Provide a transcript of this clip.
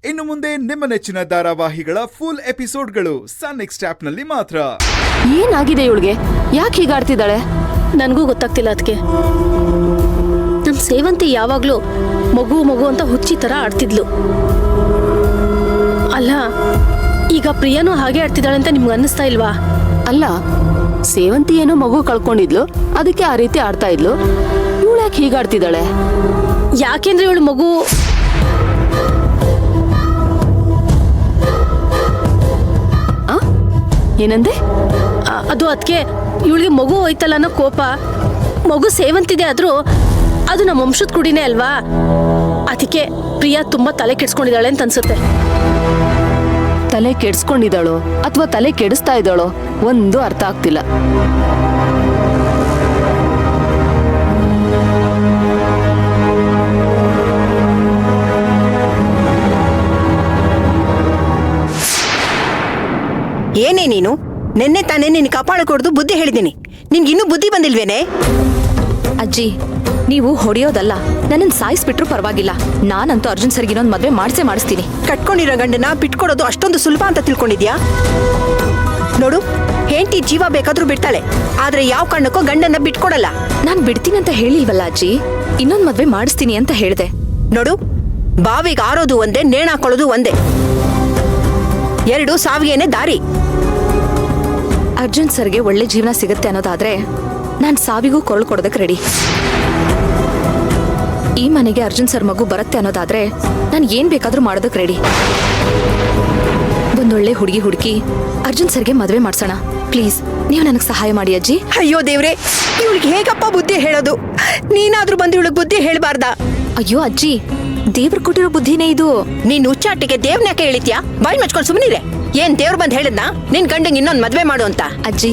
ಇನ್ನು ಮುಂದೆ ನಿಮ್ಮ ನೆಚ್ಚಿನ ಧಾರಾವಾಹಿಗಳ ಫುಲ್ ಎಪಿಸೋಡ್ಗಳು ಸನ್ ನೆಕ್ಸ್ಟ್ ಆಪ್ನಲ್ಲಿ ಮಾತ್ರ. ಏನಾಗಿದೆ ಇವಳಿಗೆ? ಯಾಕೆ ಹೀಗಾಡ್ತಿದ್ದಾಳೆ? ನನಗೂ ಗೊತ್ತಾಗ್ತಿಲ್ಲ ಅದಕ್ಕೆ. ನಮ್ಮ ಸೇವಂತಿ ಯಾವಾಗ್ಲೂ ಮಗು ಮಗು ಅಂತ ಹುಚ್ಚಿ ತರ ಆಡ್ತಿದ್ಲು. ಅಲ್ಲ, ಈಗ ಪ್ರಿಯಾನು ಹಾಗೆ ಆಡ್ತಿದ್ದಾಳೆ ಅಂತ ನಿಮ್ಗೆ ಅನ್ನಿಸ್ತಾ ಇಲ್ವಾ? ಅಲ್ಲ, ಸೇವಂತಿ ಏನೋ ಮಗು ಕಳ್ಕೊಂಡಿದ್ಲು, ಅದಕ್ಕೆ ಆ ರೀತಿ ಆಡ್ತಾ ಇದ್ಲು. ಇವಳು ಯಾಕೆ ಹೀಗಾಡ್ತಿದ್ದಾಳೆ? ಯಾಕೆಂದ್ರೆ ಇವಳು ಮಗು ಏನಂದೆ? ಅದು ಅದಕ್ಕೆ ಇವಳಿಗೆ ಮಗು ಹೋಯ್ತಲ್ಲ ಅನ್ನೋ ಕೋಪ. ಮಗು ಸೇವಂತಿದೆ ಆದ್ರೂ ಅದು ನಮ್ಮ ವಂಶದ ಕುಡಿನೇ ಅಲ್ವಾ, ಅದಕ್ಕೆ ಪ್ರಿಯಾ ತುಂಬಾ ತಲೆ ಕೆಡ್ಸ್ಕೊಂಡಿದ್ದಾಳೆ ಅಂತ ಅನ್ಸುತ್ತೆ. ತಲೆ ಕೆಡ್ಸ್ಕೊಂಡಿದ್ದಾಳೋ ಅಥವಾ ತಲೆ ಕೆಡಿಸ್ತಾ ಇದ್ದಾಳೋ ಒಂದು ಅರ್ಥ ಆಗ್ತಿಲ್ಲ. ಏನೇ ನೀನು? ನೆನ್ನೆ ತಾನೇ ನಿನ್ ಕಪಾಳ ಕೊಡ್ದು ಬುದ್ಧಿ ಹೇಳಿದೀನಿ, ನಿನ್ಗಿನ್ನೂ ಬುದ್ಧಿ ಬಂದಿಲ್ವೇನೆ? ಅಜ್ಜಿ, ನೀವು ಹೊಡೆಯೋದಲ್ಲ, ನನ್ನನ್ನು ಸಾಯಿಸ್ಬಿಟ್ರು ಪರವಾಗಿಲ್ಲ. ನಾನಂತೂ ಅರ್ಜುನ್ ಸರ್ಗೆ ಇನ್ನೊಂದು ಮದ್ವೆ ಮಾಡಿಸ್ತೀನಿ. ಕಟ್ಕೊಂಡಿರೋ ಗಂಡನ ಬಿಟ್ಕೊಡೋದು ಅಷ್ಟೊಂದು ಸುಲಭ ಅಂತ ತಿಳ್ಕೊಂಡಿದ್ಯಾ? ನೋಡು, ಹೆಂಡತಿ ಜೀವ ಬೇಕಾದ್ರೂ ಬಿಡ್ತಾಳೆ, ಆದ್ರೆ ಯಾವ ಕಾರಣಕ್ಕೂ ಗಂಡನ್ನ ಬಿಟ್ಕೊಡಲ್ಲ. ನಾನ್ ಬಿಡ್ತೀನಿ ಅಂತ ಹೇಳಿಲ್ವಲ್ಲ ಅಜ್ಜಿ, ಇನ್ನೊಂದು ಮದ್ವೆ ಮಾಡಿಸ್ತೀನಿ ಅಂತ ಹೇಳ್ದೆ. ನೋಡು, ಬಾವಿಗೆ ಆರೋದು ಒಂದೇ, ನೇಣಾಕೊಳ್ಳೋದು ಒಂದೇ, ಎರಡು ಸಾವಿಗೇನೆ ದಾರಿ. ಅರ್ಜುನ್ ಸರ್ಗೆ ಒಳ್ಳೆ ಜೀವನ ಸಿಗುತ್ತೆ ಅನ್ನೋದಾದ್ರೆ ನಾನ್ ಸಾವಿಗೂ ಕೊರಳು ಕೊಡೋದಕ್ಕೆ ರೆಡಿ. ಈ ಮನೆಗೆ ಅರ್ಜುನ್ ಸರ್ ಮಗು ಬರುತ್ತೆ ಅನ್ನೋದಾದ್ರೆ ನಾನು ಏನ್ ಬೇಕಾದ್ರೂ ಮಾಡೋದಕ್ಕೆ ರೆಡಿ. ಒಂದೊಳ್ಳೆ ಹುಡುಗಿ ಹುಡುಕಿ ಅರ್ಜುನ್ ಸರ್ಗೆ ಮದ್ವೆ ಮಾಡ್ಸೋಣ. ಪ್ಲೀಸ್, ನೀವು ನನಗೆ ಸಹಾಯ ಮಾಡಿ ಅಜ್ಜಿ. ಅಯ್ಯೋ ದೇವ್ರೆ, ಇವಳಿಗೆ ಹೇಗಪ್ಪ ಬುದ್ಧಿ ಹೇಳೋದು? ನೀನಾದ್ರೂ ಬಂದು ಇವಳಿಗೆ ಬುದ್ಧಿ ಹೇಳ್ಬಾರ್ದಾ? ಅಯ್ಯೋ ಅಜ್ಜಿ, ದೇವ್ರು ಕೊಟ್ಟಿರೋ ಬುದ್ಧಿನೇ ಇದು. ನೀನ್ ಹುಚ್ಚಾಟಿಗೆ ದೇವ್ನ ಯಾಕೆ ಹೇಳಿದ್ಯಾ? ಬಾಯಿ ಮಚ್ಕೊಂಡು ಸುಮ್ಮನಿರೆ. ಏನ್ ದೇವ್ರು ಬಂದ್ ಹೇಳಿದ್ನಾ ನಿನ್ ಗಂಡಂಗ್ ಇನ್ನೊಂದ್ ಮದ್ವೆ ಮಾಡು ಅಂತ? ಅಜ್ಜಿ,